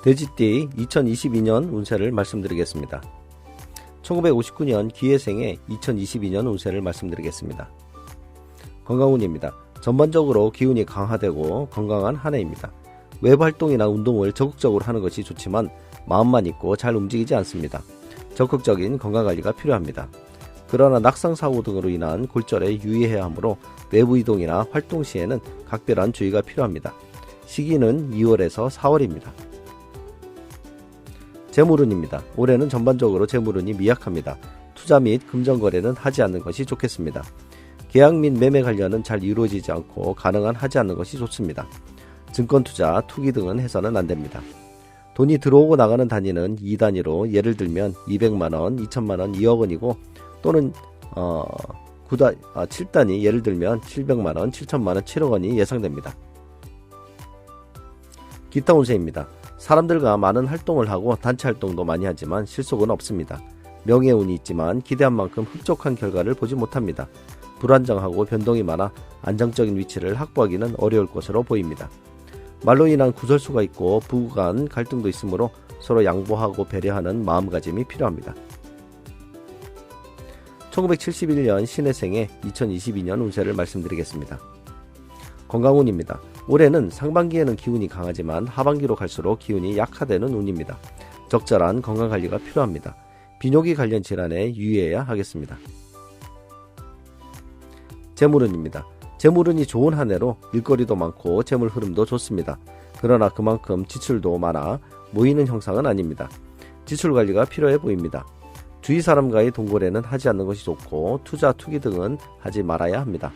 돼지띠 2022년 운세를 말씀드리겠습니다. 1959년 기해생의 2022년 운세를 말씀드리겠습니다. 건강운입니다. 전반적으로 기운이 강화되고 건강한 한 해입니다. 외부 활동이나 운동을 적극적으로 하는 것이 좋지만 마음만 있고 잘 움직이지 않습니다. 적극적인 건강관리가 필요합니다. 그러나 낙상사고 등으로 인한 골절에 유의해야 하므로 외부 이동이나 활동 시에는 각별한 주의가 필요합니다. 시기는 2월에서 4월입니다. 재물운입니다. 올해는 전반적으로 재물운이 미약합니다. 투자 및 금전거래는 하지 않는 것이 좋겠습니다. 계약 및 매매 관련은 잘 이루어지지 않고 가능한 하지 않는 것이 좋습니다. 증권 투자, 투기 등은 해서는 안 됩니다. 돈이 들어오고 나가는 단위는 2단위로 예를 들면 200만원, 2천만원, 2억원이고 또는 7단위 예를 들면 700만원, 7천만원, 7억원이 예상됩니다. 기타 운세입니다. 사람들과 많은 활동을 하고 단체 활동도 많이 하지만 실속은 없습니다. 명예운이 있지만 기대한 만큼 흡족한 결과를 보지 못합니다. 불안정하고 변동이 많아 안정적인 위치를 확보하기는 어려울 것으로 보입니다. 말로 인한 구설수가 있고 부부 간 갈등도 있으므로 서로 양보하고 배려하는 마음가짐이 필요합니다. 1971년 신해생의 2022년 운세를 말씀드리겠습니다. 건강운입니다. 올해는 상반기에는 기운이 강하지만 하반기로 갈수록 기운이 약화되는 운입니다. 적절한 건강관리가 필요합니다. 비뇨기 관련 질환에 유의해야 하겠습니다. 재물운입니다. 재물운이 좋은 한 해로 일거리도 많고 재물 흐름도 좋습니다. 그러나 그만큼 지출도 많아 모이는 형상은 아닙니다. 지출 관리가 필요해 보입니다. 주위 사람과의 동거래는 하지 않는 것이 좋고 투자, 투기 등은 하지 말아야 합니다.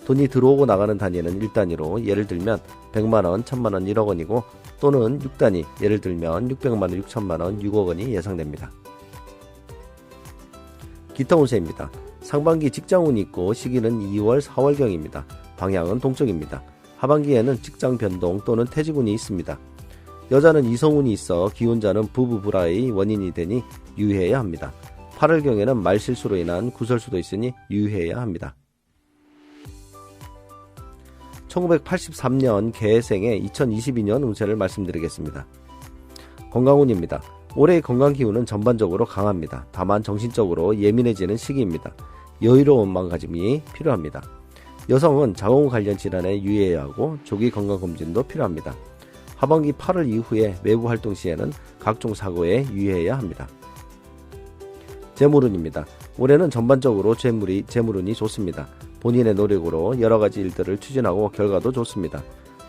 돈이 들어오고 나가는 단위는 1단위로 예를 들면 100만원, 1000만원, 1억원이고 또는 6단위 예를 들면 600만원, 6천만원, 6억원이 예상됩니다. 기타 운세입니다. 상반기 직장운이 있고 시기는 2월, 4월경입니다. 방향은 동쪽입니다. 하반기에는 직장 변동 또는 퇴직운이 있습니다. 여자는 이성운이 있어 기혼자는 부부 불화의 원인이 되니 유의해야 합니다. 8월경에는 말실수로 인한 구설수도 있으니 유의해야 합니다. 1983년 개해생의 2022년 운세를 말씀드리겠습니다. 건강운입니다. 올해의 건강기운은 전반적으로 강합니다. 다만 정신적으로 예민해지는 시기입니다. 여유로운 마음가짐이 필요합니다. 여성은 자궁 관련 질환에 유의해야 하고 조기 건강검진도 필요합니다. 하반기 8월 이후에 외부 활동 시에는 각종 사고에 유의해야 합니다. 재물운입니다. 올해는 전반적으로 재물운이 좋습니다. 본인의 노력으로 여러가지 일들을 추진하고 결과도 좋습니다.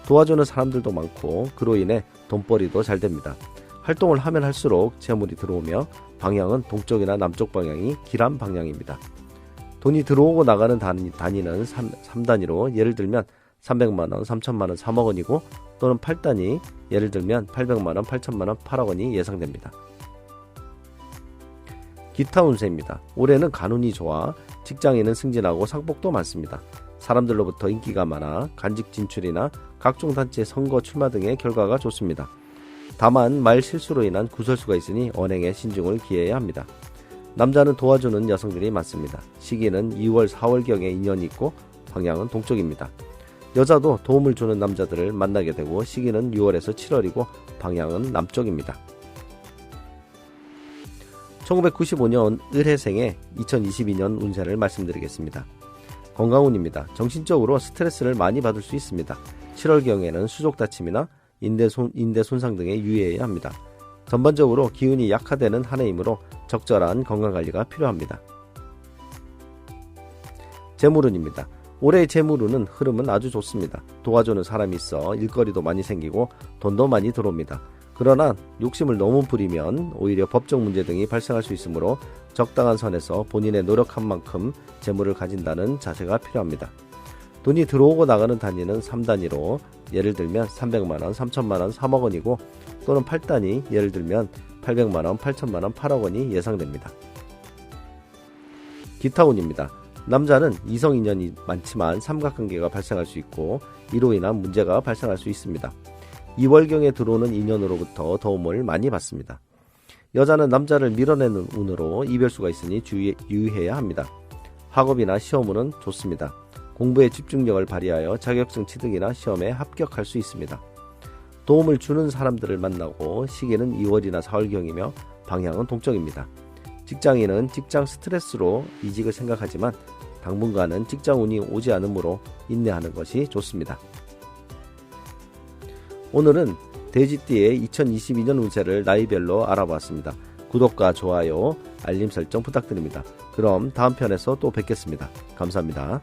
도와주는 사람들도 많고 그로 인해 돈벌이도 잘 됩니다. 활동을 하면 할수록 재물이 들어오며 방향은 동쪽이나 남쪽 방향이 길한 방향입니다. 돈이 들어오고 나가는 단위는 3단위로 예를 들면 300만원, 3천만원, 3억원이고 또는 8단위 예를 들면 800만원, 8천만원, 8억원이 예상됩니다. 기타 운세입니다. 올해는 간운이 좋아 직장인은 승진하고 상복도 많습니다. 사람들로부터 인기가 많아 간직 진출이나 각종 단체 선거 출마 등의 결과가 좋습니다. 다만 말 실수로 인한 구설수가 있으니 언행에 신중을 기해야 합니다. 남자는 도와주는 여성들이 많습니다. 시기는 2월, 4월경에 인연이 있고 방향은 동쪽입니다. 여자도 도움을 주는 남자들을 만나게 되고 시기는 6월에서 7월이고 방향은 남쪽입니다. 1995년 을해생의 2022년 운세를 말씀드리겠습니다. 건강운입니다. 정신적으로 스트레스를 많이 받을 수 있습니다. 7월경에는 수족 다침이나 인대 손상 등에 유의해야 합니다. 전반적으로 기운이 약화되는 한 해이므로 적절한 건강관리가 필요합니다. 재물운입니다. 올해의 재물운은 흐름은 아주 좋습니다. 도와주는 사람이 있어 일거리도 많이 생기고 돈도 많이 들어옵니다. 그러나 욕심을 너무 부리면 오히려 법적 문제 등이 발생할 수 있으므로 적당한 선에서 본인의 노력한 만큼 재물을 가진다는 자세가 필요합니다. 돈이 들어오고 나가는 단위는 3단위로 예를 들면 300만원, 3천만원, 3억원이고 또는 8단위 예를 들면 800만원, 8천만원, 8억원이 예상됩니다. 기타운입니다. 남자는 이성 인연이 많지만 삼각관계가 발생할 수 있고 이로 인한 문제가 발생할 수 있습니다. 2월경에 들어오는 인연으로부터 도움을 많이 받습니다. 여자는 남자를 밀어내는 운으로 이별수가 있으니 유의해야 합니다. 학업이나 시험운은 좋습니다. 공부에 집중력을 발휘하여 자격증 취득이나 시험에 합격할 수 있습니다. 도움을 주는 사람들을 만나고 시기는 2월이나 4월경이며 방향은 동쪽입니다. 직장인은 직장 스트레스로 이직을 생각하지만 당분간은 직장 운이 오지 않으므로 인내하는 것이 좋습니다. 오늘은 돼지띠의 2022년 운세를 나이별로 알아보았습니다. 구독과 좋아요, 알림 설정 부탁드립니다. 그럼 다음 편에서 또 뵙겠습니다. 감사합니다.